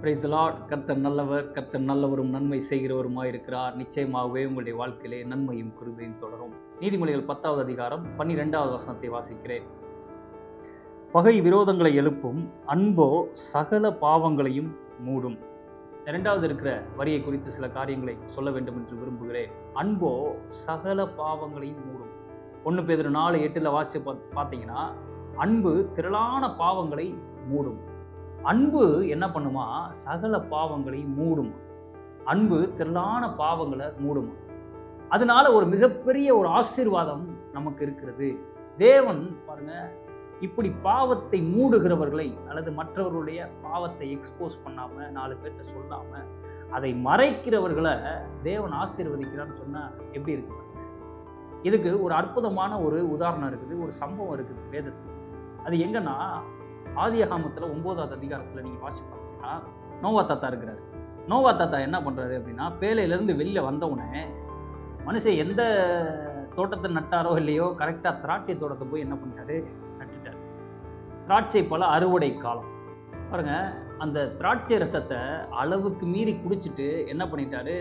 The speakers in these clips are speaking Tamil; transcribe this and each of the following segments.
Praise the Lord. கர்த்தர் நல்லவர், கர்த்தர் நல்லவரும் நன்மை செய்கிறவருமாய் இருக்கிறார். நிச்சயமாகவே உங்களுடைய வாழ்க்கையிலே நன்மையும் கிருபையும் தொடரும். நீதிமொழிகள் 10வது அதிகாரம் 12வது வசனத்தை வாசிக்கிறேன். பகை விரோதங்களை எழுப்பும், அன்போ சகல பாவங்களையும் மூடும். இரண்டாவது இருக்கிற வரியை குறித்து சில காரியங்களை சொல்ல வேண்டும் என்று விரும்புகிறேன். அன்போ சகல பாவங்களையும் மூடும். 1 பேதுரு 4:8 வாசி பார்த்தீங்கன்னா, அன்பு திரளான பாவங்களை மூடும். அன்பு என்ன பண்ணுமா? சகல பாவங்களை மூடும். அன்பு திரளான பாவங்களை மூடும். அதனால ஒரு மிகப்பெரிய ஒரு ஆசீர்வாதம் நமக்கு இருக்கிறது. தேவன் பாருங்க, இப்படி பாவத்தை மூடுகிறவர்களை அல்லது மற்றவர்களுடைய பாவத்தை எக்ஸ்போஸ் பண்ணாம, 4 பேர்கிட்ட சொல்லாம அதை மறைக்கிறவர்களை தேவன் ஆசீர்வதிக்கிறான்னு சொன்னா எப்படி இருக்கு? இதுக்கு ஒரு அற்புதமான ஒரு உதாரணம் இருக்குது, ஒரு சம்பவம் இருக்குது வேதத்தில். அது எங்கன்னா, ஆதியாகமத்தில் 9வது அதிகாரத்தில் நீங்கள் வாசி பார்த்தீங்கன்னா, நோவா தாத்தா இருக்கிறாரு. நோவா தாத்தா என்ன பண்ணுறாரு அப்படின்னா, பேழையிலேருந்து வெளியில் வந்தவுடனே மனுஷன் எந்த தோட்டத்தை நட்டாரோ இல்லையோ கரெக்டாக திராட்சை தோட்டத்தை போய் என்ன பண்ணிட்டாரு? நட்டுட்டார். திராட்சை பல அறுவடை காலம் பாருங்க. அந்த திராட்சை ரசத்தை அளவுக்கு மீறி குடிச்சிட்டு என்ன பண்ணிட்டாரு?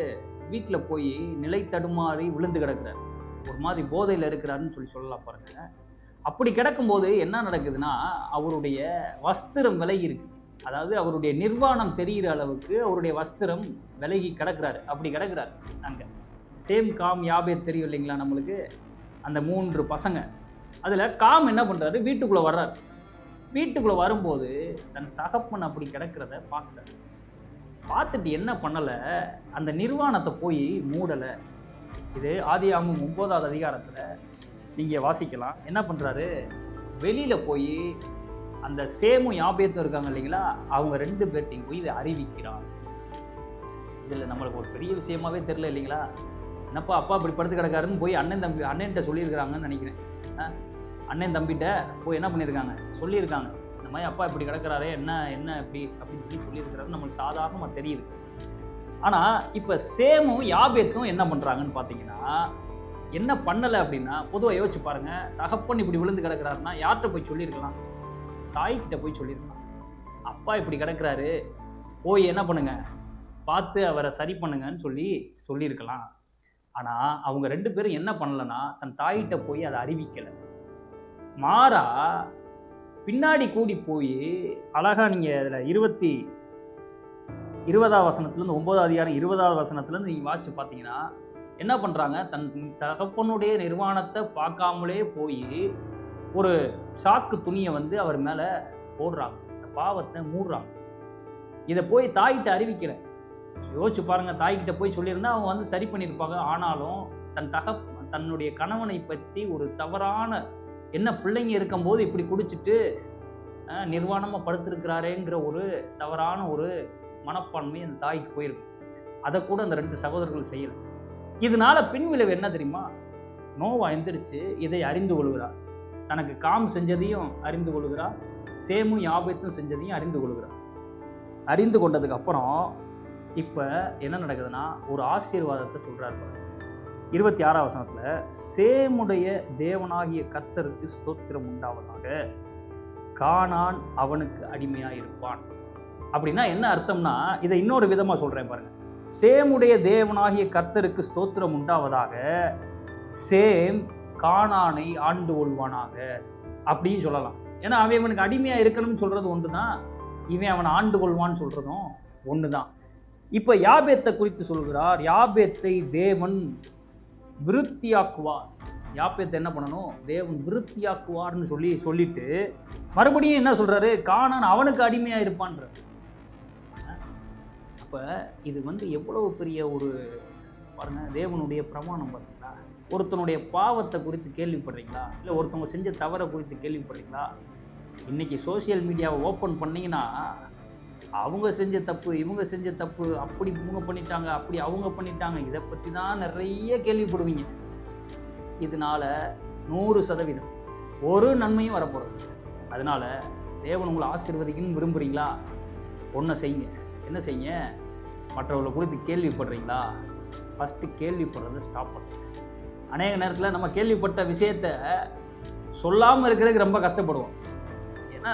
வீட்டில் போய் நிலை தடுமாறி விழுந்து கிடக்கிறார். ஒரு மாதிரி போதையில் இருக்கிறாருன்னு சொல்லலாம் பாருங்க. அப்படி கிடக்கும்போது என்ன நடக்குதுன்னா, அவருடைய வஸ்திரம் விலகி இருக்கு. அதாவது அவருடைய நிர்வாணம் தெரிகிற அளவுக்கு அவருடைய வஸ்திரம் விலகி கிடக்கிறாரு. அப்படி கிடக்கிறாரு. அங்கே சேம் காம் யாபேத் தெரியும் இல்லைங்களா நம்மளுக்கு, அந்த 3 பசங்க. அதில் காம் என்ன பண்ணுறாரு? வீட்டுக்குள்ளே வர்றாரு. வீட்டுக்குள்ளே வரும்போது தன் தகப்பன் அப்படி கிடக்கிறத பார்க்குறாரு. பார்த்துட்டு என்ன பண்ணலை? அந்த நிர்வாணத்தை போய் மூடலை. இது ஆதியாகமம் 9வது அதிகாரத்தில் நீங்கள் வாசிக்கலாம். என்ன பண்ணுறாரு? வெளியில் போய் அந்த சேமும் யாபேத்தும் இருக்காங்க இல்லைங்களா, அவங்க 2 பேர்ட்டையும் போய் இதை அறிவிக்கிறார். இதில் நம்மளுக்கு ஒரு பெரிய விஷயமாவே தெரில இல்லைங்களா. என்னப்பா அப்பா இப்படி படுத்து கிடக்காருன்னு போய் அண்ணன்கிட்ட சொல்லியிருக்கிறாங்கன்னு நினைக்கிறேன். அண்ணன் தம்பிகிட்ட போய் என்ன பண்ணியிருக்காங்க? சொல்லியிருக்காங்க, இந்த மாதிரி அப்பா இப்படி கிடக்கிறாரே, என்ன இப்படி அப்படின்னு சொல்லியிருக்கிறாரு. நம்மளுக்கு சாதாரணமாக தெரியுது. ஆனால் இப்போ சேமும் யாபேத்தும் என்ன பண்ணுறாங்கன்னு பார்த்தீங்கன்னா, என்ன பண்ணலை அப்படின்னா, பொதுவாக யோசிச்சு பாருங்க, தகப்பன் இப்படி விழுந்து கிடக்கிறாருன்னா யார்கிட்ட போய் சொல்லியிருக்கலாம்? தாய்கிட்ட போய் சொல்லியிருக்கலாம். அப்பா இப்படி கிடக்கிறாரு, போய் என்ன பண்ணுங்க, பார்த்து அவரை சரி பண்ணுங்கன்னு சொல்லியிருக்கலாம். ஆனால் அவங்க 2 பேரும் என்ன பண்ணலைன்னா, தன் தாய்கிட்ட போய் அதை அறிவிக்கலை. மாறா பின்னாடி கூடி போய் அழகா நீங்கள் அதில் 20வது வசனத்துலேருந்து 9வது அதிகாரம் 20வது வசனத்துலேருந்து நீங்கள் வாசித்து பார்த்தீங்கன்னா, என்ன பண்ணுறாங்க? தன் தகப்பனுடைய நிர்வாணத்தை பார்க்காமலே போய் ஒரு சாக்கு துணியை அவர் மேலே போடுறாங்க. அந்த பாவத்தை மூடுறாங்க. இதை போய் தாய்கிட்ட அறிவிக்கிறேன். யோசிச்சு பாருங்க, தாய்கிட்ட போய் சொல்லியிருந்தா அவங்க சரி பண்ணியிருப்பாங்க. ஆனாலும் தன்னுடைய கணவனை பற்றி ஒரு தவறான என்ன, பிள்ளைங்க இருக்கும்போது இப்படி குடிச்சிட்டு நிர்வாணமாக படுத்திருக்கிறாரேங்கிற ஒரு தவறான ஒரு மனப்பான்மை அந்த தாய்க்கு போயிருக்கு. அதை கூட அந்த 2 சகோதரர்கள் செய்யலை. இதனால பின்விளைவு என்ன தெரியுமா? நோவா எந்திரிச்சு இதை அறிந்து கொள்கிறார். தனக்கு காம் செஞ்சதையும் அறிந்து கொள்கிறார், சேமும் யாபேத்தும் செஞ்சதையும் அறிந்து கொள்கிறார். அறிந்து கொண்டதுக்கு அப்புறம் இப்போ என்ன நடக்குதுன்னா, ஒரு ஆசீர்வாதத்தை சொல்றார். 26வது வசனத்துல, சேமுடைய தேவனாகிய கர்த்தருக்கு ஸ்தோத்திரம் உண்டாவதாக, கானான் அவனுக்கு அடிமையாக இருப்பான். அப்படின்னா என்ன அர்த்தம்னா, இதை இன்னொரு விதமாக சொல்கிறேன் பாருங்க. சேமுடைய தேவனாகிய கர்த்தருக்கு ஸ்தோத்திரம் உண்டாவதாக, சேம் கானானை ஆண்டு கொள்வானாக அப்படின்னு சொல்லலாம். ஏன்னா அவன் இவனுக்கு அடிமையாக இருக்கணும்னு சொல்கிறது ஒன்று தான், இவன் அவனை ஆண்டு கொள்வான்னு சொல்கிறதும் ஒன்று தான். இப்போ யாபேத்தை குறித்து சொல்கிறார். யாபேத்தை தேவன் விருத்தியாக்குவார். யாபேத்தை என்ன பண்ணணும்? தேவன் விருத்தியாக்குவார்னு சொல்லிட்டு மறுபடியும் என்ன சொல்கிறாரு? கானான் அவனுக்கு அடிமையாக இருப்பான்ற. அப்போ இது எவ்வளவு பெரிய ஒரு பாருங்க, தேவனுடைய பிரமாணம் பார்த்தீங்களா? ஒருத்தனுடைய பாவத்தை குறித்து கேள்விப்படுறீங்களா? இல்லை ஒருத்தவங்க செஞ்ச தவறை குறித்து கேள்விப்படுறீங்களா? இன்றைக்கி சோசியல் மீடியாவை ஓப்பன் பண்ணிங்கன்னா, அவங்க செஞ்ச தப்பு, இவங்க செஞ்ச தப்பு, அப்படி இவங்க பண்ணிட்டாங்க, அப்படி அவங்க பண்ணிட்டாங்க, இதை பற்றி தான் நிறைய கேள்விப்படுவீங்க. இதனால 100% ஒரு நன்மையும் வரப்போகிறது. அதனால தேவன் உங்களை ஆசீர்வதிக்கணும்னு விரும்புகிறீங்களா? ஒன்றை செய்யுங்க. என்ன செய்யுங்க? மற்றவர்களை குறித்து கேள்விப்படுறீங்களா? ஃபஸ்ட்டு கேள்விப்படுறதை ஸ்டாப் பண்ணுங்க. அநேக நேரத்தில் நம்ம கேள்விப்பட்ட விஷயத்தை சொல்லாமல் இருக்கிறதுக்கு ரொம்ப கஷ்டப்படுவோம். ஏன்னா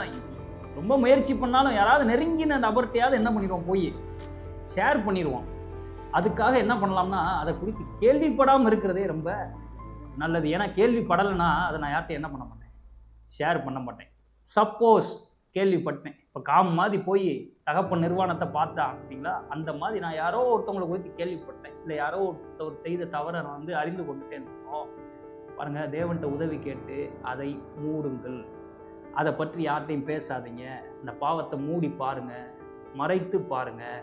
ரொம்ப முயற்சி பண்ணாலும் யாராவது நெருங்கின நபர்கிட்டையாவது என்ன பண்ணிடுவோம், போய் ஷேர் பண்ணிடுவோம். அதுக்காக என்ன பண்ணலாம்னா அதை குறித்து கேள்விப்படாமல் இருக்கிறதே ரொம்ப நல்லது. ஏன்னா கேள்விப்படலைன்னா அதை நான் யார்கிட்ட என்ன பண்ண மாட்டேன், ஷேர் பண்ண மாட்டேன். சப்போஸ் கேள்விப்பட்டேன், இப்போ மாதிரி போய் தகப்பன் நிர்வாணத்தை பார்த்தா பார்த்தீங்களா, அந்த மாதிரி நான் யாரோ ஒருத்தவங்களை குறித்து கேள்விப்பட்டேன், இல்லை யாரோ ஒருத்தவர் செய்த தவறை நான் அறிந்து கொண்டுட்டேன் பாருங்கள், தேவன்கிட்ட உதவி கேட்டு அதை மூடுங்கள். அதை பற்றி யார்கிட்டையும் பேசாதீங்க. இந்த பாவத்தை மூடி பாருங்கள், மறைத்து பாருங்கள்.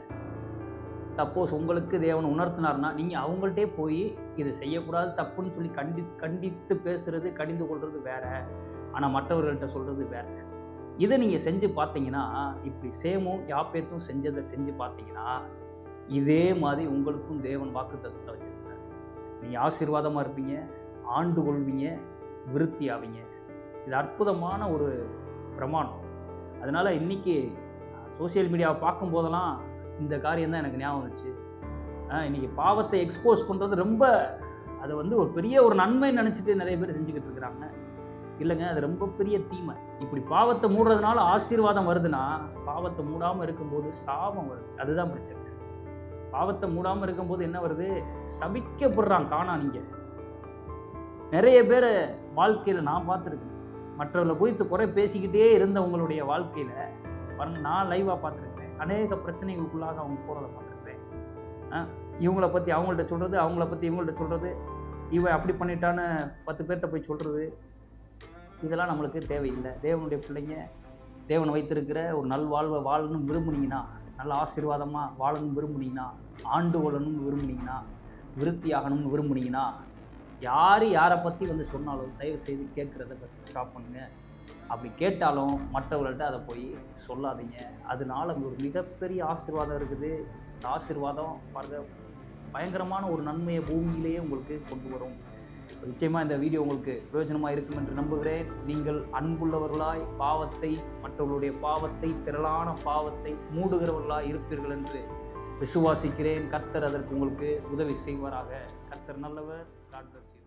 சப்போஸ் உங்களுக்கு தேவன் உணர்த்தினார்னா நீங்கள் அவங்கள்ட்டே போய் இது செய்யக்கூடாது தப்புன்னு சொல்லி கண்டித்து பேசுறது, கடிந்து கொள்வது வேற, ஆனால் மற்றவர்கள்ட்ட சொல்கிறது வேற. இதை நீங்கள் செஞ்சு பார்த்தீங்கன்னா, இப்படி சேமும் யாப்பேத்தும் செஞ்சதை செஞ்சு பார்த்தீங்கன்னா, இதே மாதிரி உங்களுக்கும் தேவன் வாக்குத்தத்தத்தை வச்சிருக்காரு. நீங்கள் ஆசீர்வாதமாக இருப்பீங்க, ஆண்டு கொள்வீங்க, விருத்தி ஆவீங்க. இது அற்புதமான ஒரு பிரமாணம். அதனால் இன்றைக்கி சோசியல் மீடியாவை பார்க்கும்போதெல்லாம் இந்த காரியம் தான் எனக்கு ஞாபகம் வந்துச்சு. இன்றைக்கி பாவத்தை எக்ஸ்போஸ் பண்ணுறது ரொம்ப, அதை ஒரு பெரிய ஒரு நன்மை நினச்சிட்டு நிறைய பேர் செஞ்சுக்கிட்டு இருக்கிறாங்க. இல்லைங்க, அது ரொம்ப பெரிய தீமை. இப்படி பாவத்தை மூடுறதுனால ஆசீர்வாதம் வருதுன்னா, பாவத்தை மூடாமல் இருக்கும்போது சாபம் வருது. அதுதான் பிரச்சனை. பாவத்தை மூடாமல் இருக்கும்போது என்ன வருது, சபிக்கப்படுறான். காணானீங்க நிறைய பேர் வாழ்க்கையில் நான் பார்த்துருக்கேன். மற்றவர்களை குறித்து குறை பேசிக்கிட்டே இருந்தவங்களுடைய வாழ்க்கையில் பாருங்கள், நான் லைவாக பார்த்துருக்கேன். அநேக பிரச்சனைகளுக்குள்ளாக அவங்க போகிறத பார்த்துருக்கேன். இவங்கள பற்றி அவங்கள்ட்ட சொல்கிறது, அவங்கள பற்றி இவங்கள்ட்ட சொல்கிறது, இவன் அப்படி பண்ணிட்டான்னு 10 பேர்கிட்ட போய் சொல்கிறது, இதெல்லாம் நம்மளுக்கு தேவையில்லை. தேவனுடைய பிள்ளைங்க, தேவன் வைத்திருக்கிற ஒரு நல்வாழ்வை வாழணும் விரும்புனீங்கன்னா, நல்ல ஆசீர்வாதமாக வாழணும் விரும்புனீங்கன்னா, ஆண்டு கொள்ளணும்னு விரும்புனீங்கன்னா, விருத்தியாகணும்னு விரும்புனீங்கன்னா, யாரை பற்றி சொன்னாலும் தயவு செய்து கேட்குறத ஃபஸ்ட்டு ஸ்டாப் பண்ணுங்கள். அப்படி கேட்டாலும் மற்றவர்கள்ட்ட அதை போய் சொல்லாதீங்க. அதனால அங்கே ஒரு மிகப்பெரிய ஆசீர்வாதம் இருக்குது. அந்த ஆசீர்வாதம் பாருங்கள், பயங்கரமான ஒரு நன்மையை பூமியிலேயே உங்களுக்கு கொண்டு வரும். நிச்சயமாக இந்த வீடியோ உங்களுக்கு பிரயோஜனமாக இருக்கும் என்று நம்புகிறேன். நீங்கள் அன்புள்ளவர்களாய் பாவத்தை, மற்றவர்களுடைய பாவத்தை, திரளான பாவத்தை மூடுகிறவர்களாய் இருப்பீர்கள் என்று விசுவாசிக்கிறேன். கர்த்தர் அதற்கு உங்களுக்கு உதவி செய்வாராக. கர்த்தர் நல்லவர். God bless you.